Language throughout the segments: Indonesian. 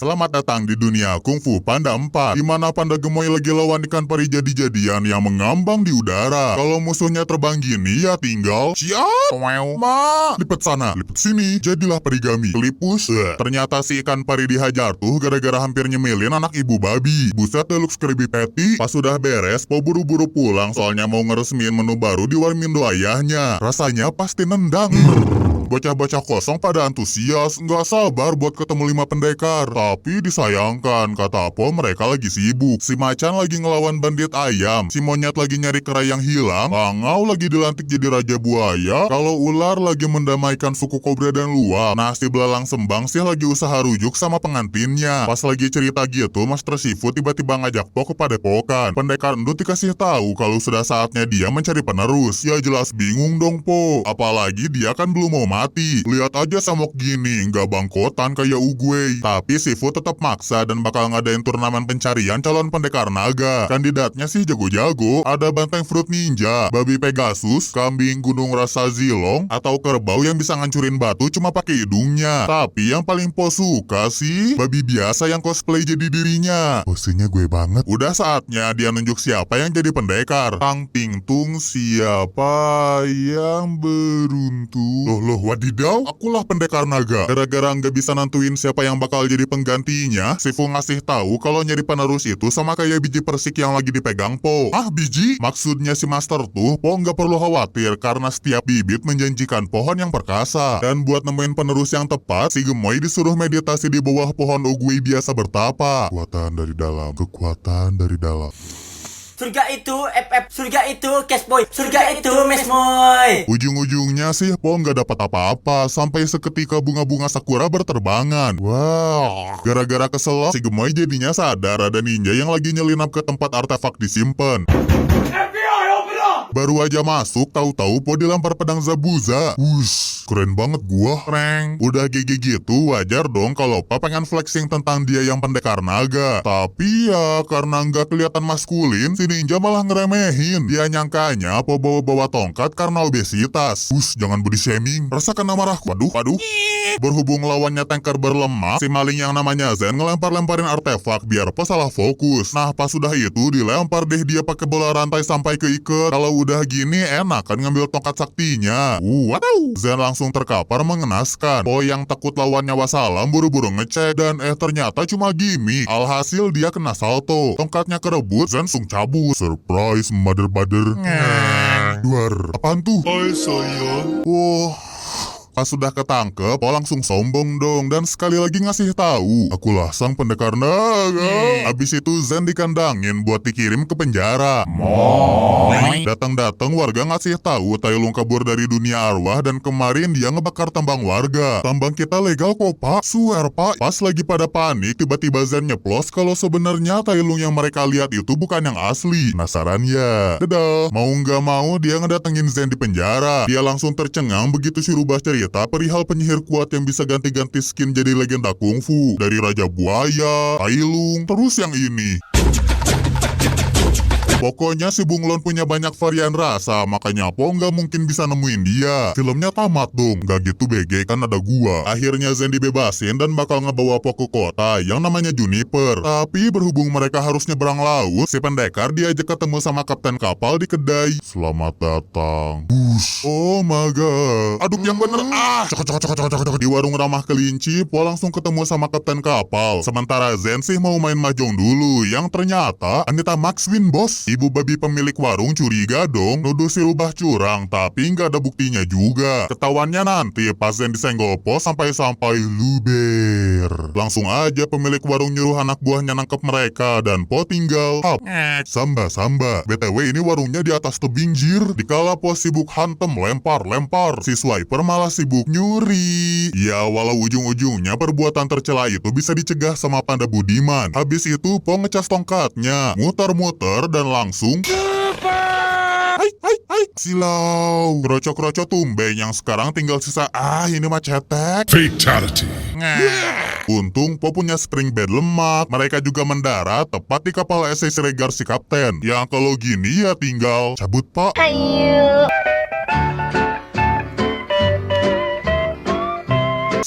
Selamat datang di dunia Kungfu Panda 4, di mana Panda Gemoy lagi lawan ikan pari jadi-jadian yang mengambang di udara. Kalau musuhnya terbang gini ya tinggal siap, ma, lipet sana, lipet sini, jadilah perigami. Kelipus, ternyata si ikan pari dihajar tuh gara-gara hampir nyemelin anak ibu babi. Buset deh looks Krabby Patty. Pas sudah beres, po buru-buru pulang soalnya mau ngeresmiin menu baru di Warmindo ayahnya. Rasanya pasti nendang. Bocah-bocah kosong pada antusias, nggak sabar buat ketemu 5 pendekar. Tapi disayangkan, kata Apo mereka lagi sibuk. Si macan lagi ngelawan bandit ayam, si monyet lagi nyari kerai yang hilang, bangau lagi dilantik jadi raja buaya, kalau ular lagi mendamaikan suku kobra dan luwak. Nah si belalang sembang sih lagi usaha rujuk sama pengantinnya. Pas lagi cerita gitu, Master Shifu tiba-tiba ngajak Po ke padepokan. Pendekar endut dikasih tahu kalau sudah saatnya dia mencari penerus. Ya jelas bingung dong Po, apalagi dia kan belum mau mati. Lihat aja Samok gini, nggak bangkotan kayak Uguay. Tapi Shifu tetap maksa dan bakal ngadain turnamen pencarian calon pendekar naga. Kandidatnya sih jago-jago, ada banteng fruit ninja, babi Pegasus, kambing gunung rasa zilong, atau kerbau yang bisa ngancurin batu cuma pakai hidungnya. Tapi yang paling Po suka sih babi biasa yang cosplay jadi dirinya. Posenya gue banget. Udah saatnya dia nunjuk siapa yang jadi pendekar. Tang ting tung, siapa yang beruntung? Loh, wadidaw, akulah pendekar naga. Gara-gara nggak bisa nentuin siapa yang bakal jadi penggantinya, Shifu ngasih tahu kalau nyari penerus itu sama kayak biji persik yang lagi dipegang Po. Ah, biji? Maksudnya si Master tuh, Po nggak perlu khawatir karena setiap bibit menjanjikan pohon yang perkasa. Dan buat nemuin penerus yang tepat, si Gemoy disuruh meditasi di bawah pohon Uguay biasa bertapa. Kekuatan dari dalam, kekuatan dari dalam. Surga itu FF, surga itu Cashboy, surga itu Mesmoy. Ujung-ujungnya sih Po nggak dapat apa-apa, sampai seketika bunga-bunga sakura berterbangan. Wah, gara-gara kesel, si Gemoy jadinya sadar ada ninja yang lagi nyelinap ke tempat artefak disimpan. FBI, open up! Baru aja masuk, tahu-tahu Po dilempar pedang Zabuza. Wush, keren banget gua. Kreng. Udah GG gitu, wajar dong kalau Pa pengen flexing tentang dia yang pendekar naga. Tapi ya, karena nggak kelihatan maskulin, si ninja malah ngeremehin. Dia nyangkanya Po bawa-bawa tongkat karena obesitas. Wush, jangan body shaming. Rasakan amarahku. Waduh. Berhubung lawannya tanker berlemak, si maling yang namanya Zen ngelempar-lemparin artefak biar Po salah fokus. Nah, pas sudah itu dilempar deh dia pakai bola rantai sampai keikat. Kalau udah gini enak kan ngambil tongkat saktinya. Waduh. Zen langsung terkapar mengenaskan. Po yang takut lawannya wassalam buru-buru ngecek dan ternyata cuma gimmick. Alhasil dia kena salto. Tongkatnya kerebut, Zen langsung cabut. Surprise, mother-mother. Duar, apaan tuh? Hai sayang. Pas sudah ketangkep, Po langsung sombong dong dan sekali lagi ngasih tahu, akulah sang pendekar naga. Abis itu Zen dikandangin buat dikirim ke penjara. Datang-datang warga ngasih tahu Tai Lung kabur dari dunia arwah dan kemarin dia ngebakar tambang warga. Tambang kita legal kok Pak, swear Pak. Pas lagi pada panik, tiba-tiba Zen nyeplos kalau sebenarnya Tai Lung yang mereka lihat itu bukan yang asli. Penasaran ya? Dadah. Mau nggak mau dia ngedatengin Zen di penjara. Dia langsung tercengang begitu si rubah cerita perihal penyihir kuat yang bisa ganti-ganti skin jadi legenda kungfu. Dari Raja Buaya, Tai Lung, terus yang ini. Pokoknya si Bunglon punya banyak varian rasa, makanya Po nggak mungkin bisa nemuin dia. Filmnya tamat dong, nggak gitu BG kan ada gua. Akhirnya Zen dibebasin dan bakal ngebawa Po ke kota yang namanya Juniper. Tapi berhubung mereka harus nyebrang laut, si pendekar diajak ketemu sama kapten kapal di kedai. Selamat datang. Bush. Oh my god. Aduk yang bener cok. Di warung ramah kelinci, Po langsung ketemu sama kapten kapal. Sementara Zen sih mau main mahjong dulu, yang ternyata Anita Maxwin bos. Ibu babi pemilik warung curiga dong, nuduh si rubah curang, tapi nggak ada buktinya juga. Ketahuannya nanti pas Zen disenggol Po sampai-sampai luber. Langsung aja pemilik warung nyuruh anak buahnya nangkep mereka dan Po tinggal Samba. BTW ini warungnya di atas tebing jir. Dikala Po sibuk hantem lempar, si Swiper malah sibuk nyuri. Ya walau ujung-ujungnya perbuatan tercela itu bisa dicegah sama Panda Budiman. Habis itu Po ngecas tongkatnya, muter-muter dan langsung Hai, silau. Kroco-kroco tumbeng yang sekarang tinggal sisa ini mah cetek. Fatality. Untung Po punya spring bed lemak. Mereka juga mendarat tepat di kapal SS Regar si kapten. Yang kalau gini ya tinggal cabut Pak.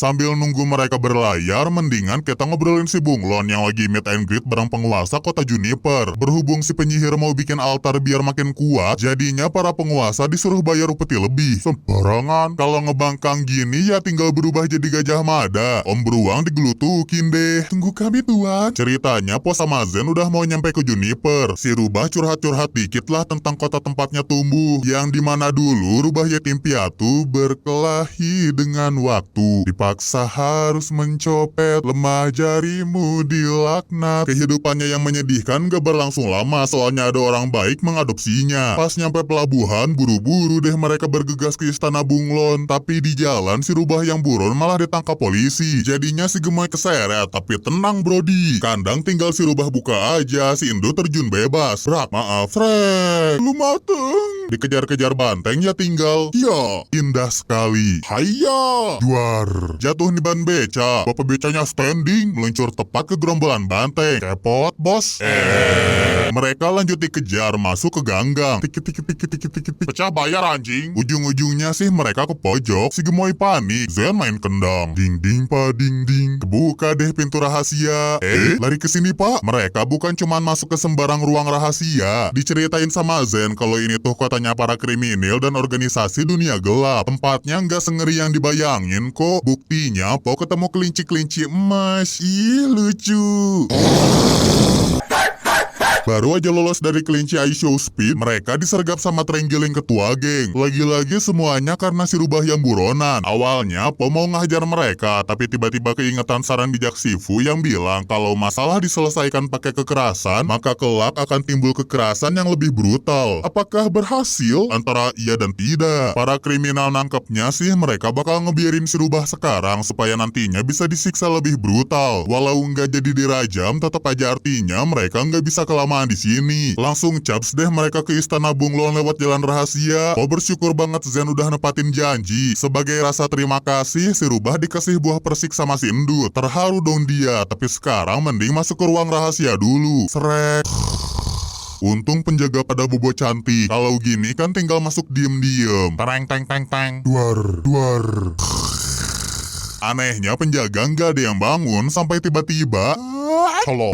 Sambil nunggu mereka berlayar, mendingan kita ngobrolin si Bunglon yang lagi meet and greet bareng penguasa kota Juniper. Berhubung si penyihir mau bikin altar biar makin kuat, jadinya para penguasa disuruh bayar upeti lebih. Sembarangan, kalau ngebangkang gini ya tinggal berubah jadi Gajah Mada. Om Beruang digelutukin deh. Tunggu kami tuan. Ceritanya Pos sama Zen udah mau nyampe ke Juniper. Si Rubah curhat-curhat dikit lah tentang kota tempatnya tumbuh, yang dimana dulu Rubah yatim piatu berkelahi dengan waktu. Dipaksa harus mencopet, lemah jarimu dilaknat. Kehidupannya yang menyedihkan gak berlangsung lama, soalnya ada orang baik mengadopsinya. Pas nyampe pelabuhan, buru-buru deh mereka bergegas ke istana Bunglon. Tapi di jalan si Rubah yang buron malah ditangkap polisi. Jadinya si Gemoy keseret. Tapi tenang Brody, kandang tinggal si Rubah buka aja, si Indo terjun bebas. Brak, maaf Frek, lu mateng. Dikejar-kejar banteng ya tinggal. Ya, indah sekali. Hayya, duar. Jatuh nih ban beca. Bapak becanya standing, meluncur tepat ke gerombolan banteng. Kepot bos. Mereka lanjut dikejar, masuk ke ganggang. Tikit. Pecah bayar anjing. Ujung-ujungnya sih mereka ke pojok. Si Gemoy panik. Zen main kendang. Ding ding pa ding ding. Kebuka deh pintu rahasia. Lari ke sini pak. Mereka bukan cuman masuk ke sembarang ruang rahasia. Diceritain sama Zen kalau ini tuh kotanya para kriminal dan organisasi dunia gelap. Tempatnya nggak sengeri yang dibayangin kok. Buktinya po ketemu kelinci-kelinci emas. Ih lucu. Baru aja lolos dari kelinci Ice Show Speed, mereka disergap sama terenggiling ketua geng. Lagi-lagi semuanya karena si Rubah yang buronan. Awalnya Po mau ngajar mereka, tapi tiba-tiba keingetan saran bijak Sifu yang bilang kalau masalah diselesaikan pakai kekerasan, maka kelak akan timbul kekerasan yang lebih brutal. Apakah berhasil? Antara iya dan tidak. Para kriminal nangkepnya sih mereka bakal ngebiarin si Rubah sekarang supaya nantinya bisa disiksa lebih brutal. Walau nggak jadi dirajam, tetap aja artinya mereka nggak bisa kelamaan di sini. Langsung caps deh mereka ke istana Bunglon lewat jalan rahasia. Po bersyukur banget Zen udah nepatin janji. Sebagai rasa terima kasih, si Rubah dikasih buah persik sama si Endut. Terharu dong dia, tapi sekarang mending masuk ke ruang rahasia dulu. Srek. Untung penjaga pada bobo cantik. Kalau gini kan tinggal masuk diem-diem. Tereng teng teng teng. Duar. Anehnya penjaga nggak ada yang bangun sampai tiba-tiba colok.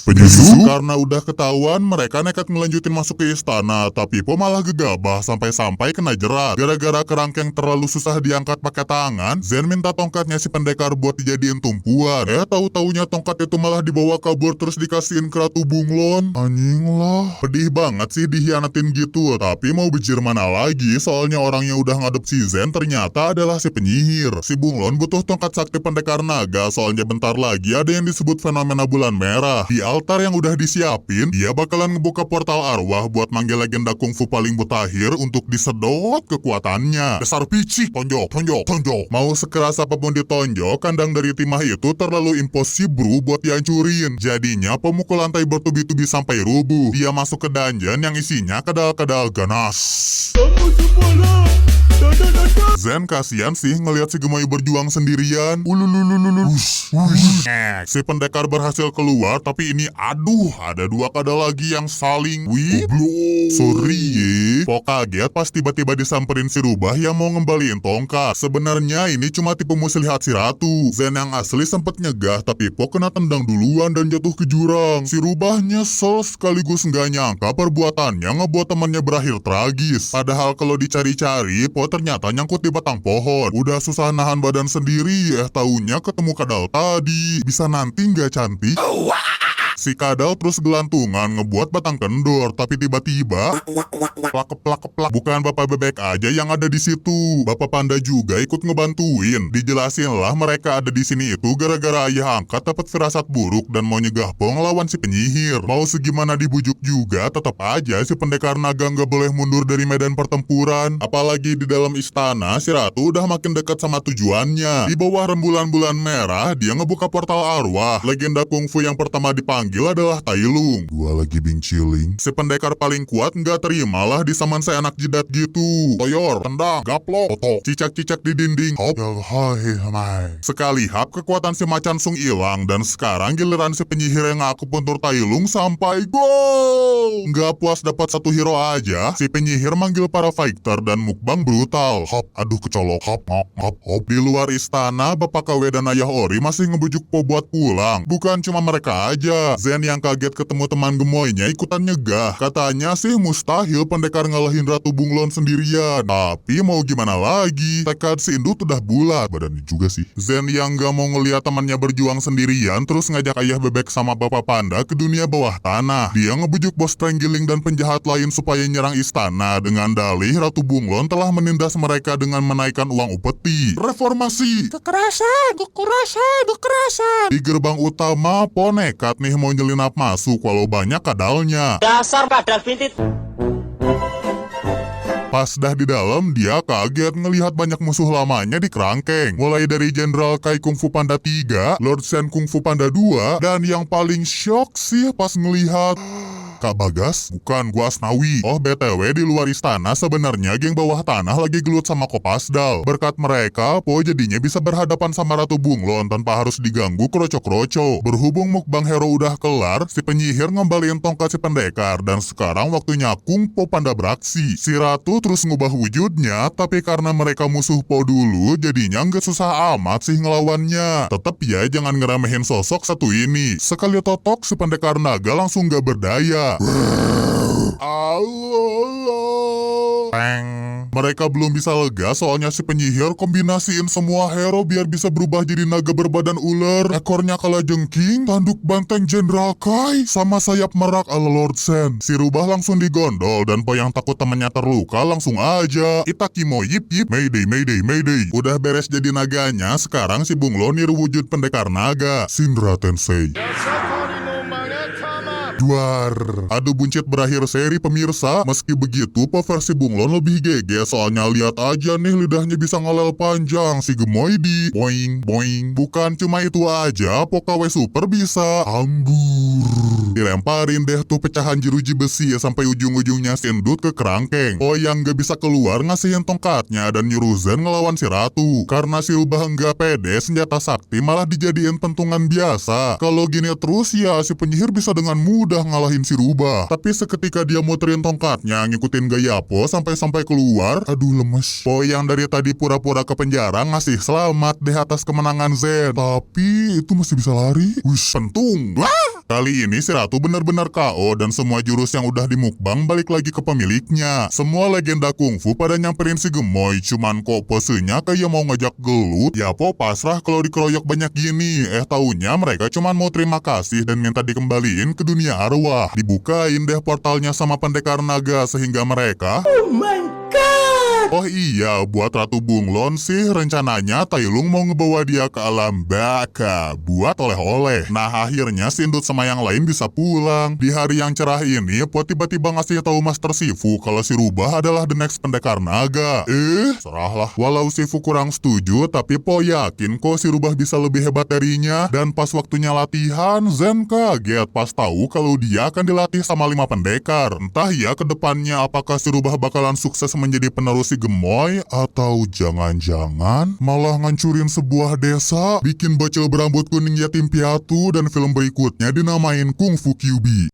Penyusup? Karena udah ketahuan, mereka nekat ngelanjutin masuk ke istana, tapi Po malah gegabah sampai-sampai kena jerat. Gara-gara kerangkeng terlalu susah diangkat pakai tangan, Zen minta tongkatnya si pendekar buat dijadiin tumpuan. Tahu-taunya tongkat itu malah dibawa kabur terus dikasihin ke Ratu Bunglon. Anjing lah. Pedih banget sih dihianatin gitu, tapi mau bejir mana lagi, soalnya orang yang udah ngadopsi Zen ternyata adalah si penyihir. Si Bunglon butuh tongkat sakti pendekar naga, soalnya bentar lagi ada yang disebut fenomena bulan merah. Di altar yang udah disiapin, dia bakalan ngebuka portal arwah buat manggil legenda kungfu paling mutakhir untuk disedot kekuatannya. Dasar picik, tonjok. Mau sekeras apapun ditonjok, kandang dari timah itu terlalu impossible buat dihancurin. Jadinya pemukul lantai bertubi-tubi sampai rubuh. Dia masuk ke dungeon yang isinya kadal-kadal ganas. Zen kasihan sih ngelihat si Gemoy berjuang sendirian. Si pendekar berhasil keluar, tapi ini aduh, ada dua kadal lagi yang saling sorry ye. Po kaget pas tiba-tiba disamperin si Rubah yang mau ngembaliin tongkat. Sebenarnya ini cuma tipe muslihat si Ratu. Zen yang asli sempet nyegah, tapi Po kena tendang duluan dan jatuh ke jurang. Si Rubah nyesel sekaligus nggak nyangka perbuatannya ngebuat temannya berakhir tragis. Padahal kalau dicari-cari, Po ternyata nyangkut di batang pohon. Udah susah nahan badan sendiri, taunya ketemu kadal tadi. Bisa nanti nggak cantik? Si kadal terus gelantungan ngebuat batang kendor, tapi tiba-tiba plak. Bukan Bapak Bebek aja yang ada di situ. Bapak Panda juga ikut ngebantuin. Dijelasin lah mereka ada di sini itu gara-gara ayah angkat dapat firasat buruk dan mau nyegah Po ngelawan si penyihir. Mau segimana dibujuk juga, tetap aja si pendekar naga nggak boleh mundur dari medan pertempuran. Apalagi di dalam istana, si Ratu udah makin dekat sama tujuannya. Di bawah rembulan bulan merah, dia ngebuka portal arwah. Legenda kungfu yang pertama dipanggil panggil adalah Tai Lung. Gua lagi bing chilling. Si pendekar paling kuat nggak terimalah disaman saya anak jidat gitu. Toyor, tendang, gaplok, otok, cicak-cicak di dinding. Hop, sekali hap kekuatan si Macan Sung hilang dan sekarang giliran si penyihir yang aku puntur Tai Lung sampai gol. Nggak puas dapat satu hero aja, si penyihir manggil para fighter dan mukbang brutal. Hop, aduh kecolok. Hop, hop, hop, hop. Di luar istana, Bapak KW dan Ayah Ori masih ngebujuk Po buat pulang. Bukan cuma mereka aja. Zen yang kaget ketemu teman gemoynya ikutan nyegah. Katanya sih mustahil pendekar ngalahin Ratu Bunglon sendirian. Tapi mau gimana lagi? Tekad si Indut udah bulat. Badannya juga sih. Zen yang gak mau ngeliat temannya berjuang sendirian terus ngajak Ayah Bebek sama Bapak Panda ke dunia bawah tanah. Dia ngebujuk bos Strangling dan penjahat lain supaya nyerang istana dengan dalih Ratu Bunglon telah menindas mereka dengan menaikkan uang upeti. Reformasi. Kekerasan. Di gerbang utama, Po nekat nih mau nyelinap masuk walau banyak kadalnya. Dasar kadal bintit. Pas dah di dalam, dia kaget ngelihat banyak musuh lamanya di kerangkeng. Mulai dari Jenderal Kai Kung Fu Panda 3, Lord Sen Kung Fu Panda 2, dan yang paling shock sih pas ngelihat Kak Bagas, bukan gua Asnawi. Oh BTW di luar istana sebenarnya geng bawah tanah lagi gelut sama Kopasdal. Berkat mereka, Po jadinya bisa berhadapan sama Ratu Bunglon tanpa harus diganggu kroco-kroco. Berhubung mukbang hero udah kelar, si penyihir ngembaliin tongkat si pendekar dan sekarang waktunya Kung Po Panda beraksi. Si Ratu terus ngubah wujudnya, tapi karena mereka musuh Po dulu, jadinya nggak susah amat sih ngelawannya. Tetep ya jangan ngeremehin sosok satu ini. Sekali totok si pendekar naga langsung gak berdaya. Peng. Mereka belum bisa lega soalnya si penyihir kombinasiin semua hero biar bisa berubah jadi naga berbadan ular, ekornya kalajengking, tanduk banteng Jenderal Kai, sama sayap merak ala Lord Sen. Si rubah langsung digondol dan Po yang takut temannya terluka langsung aja Itakimo yip yip, mayday mayday mayday. Udah beres jadi naganya, sekarang si Bunglon niru wujud pendekar naga, Shinra Tensei. Duar. Adu buncit berakhir seri pemirsa. Meski begitu, Po versi Bunglon lebih GG soalnya lihat aja nih lidahnya bisa ngelel panjang si Gemoidi. Boing, boing. Bukan cuma itu aja, Po KW Super bisa hambur. Dilemparin deh tuh pecahan jeruji besi sampai ujung-ujungnya si Endut ke kerangkeng. Po yang gak bisa keluar ngasihin tongkatnya dan nyuruh Zen ngelawan si Ratu. Karena si Rubah nggak pede, senjata sakti malah dijadiin pentungan biasa. Kalau gini terus ya si penyihir bisa dengan mudah ngalahin si Rubah. Tapi seketika dia muterin tongkatnya ngikutin gaya Po sampai keluar, aduh lemes. Po yang dari tadi pura-pura ke penjara ngasih selamat deh atas kemenangan Zen. Tapi itu masih bisa lari. Wish, pentung. Wah! Kali ini si Ratu benar-benar KO dan semua jurus yang udah dimukbang balik lagi ke pemiliknya. Semua legenda kungfu pada nyamperin si Gemoy, cuman kok posenya kayak mau ngajak gelut. Ya Po pasrah kalau dikeroyok banyak gini. Taunya mereka cuman mau terima kasih dan minta dikembaliin ke dunia arwah. Dibukain deh portalnya sama pendekar naga sehingga mereka... Oh my god! Oh iya, buat Ratu Bunglon sih rencananya Tai Lung mau ngebawa dia ke alam baka buat oleh-oleh. Nah akhirnya si Indut sama yang lain bisa pulang. Di hari yang cerah ini, Po tiba-tiba ngasih tahu Master Shifu kalau si Rubah adalah the next pendekar naga. Serahlah. Walau Shifu kurang setuju, tapi Po yakin kok si Rubah bisa lebih hebat darinya. Dan pas waktunya latihan, Zen kaget pas tahu kalau dia akan dilatih sama 5 pendekar. Entah ya ke depannya apakah si Rubah bakalan sukses menjadi penerus si Gemoy, atau jangan-jangan malah ngancurin sebuah desa, bikin bocil berambut kuning yatim piatu, dan film berikutnya dinamain Kung Fu QB.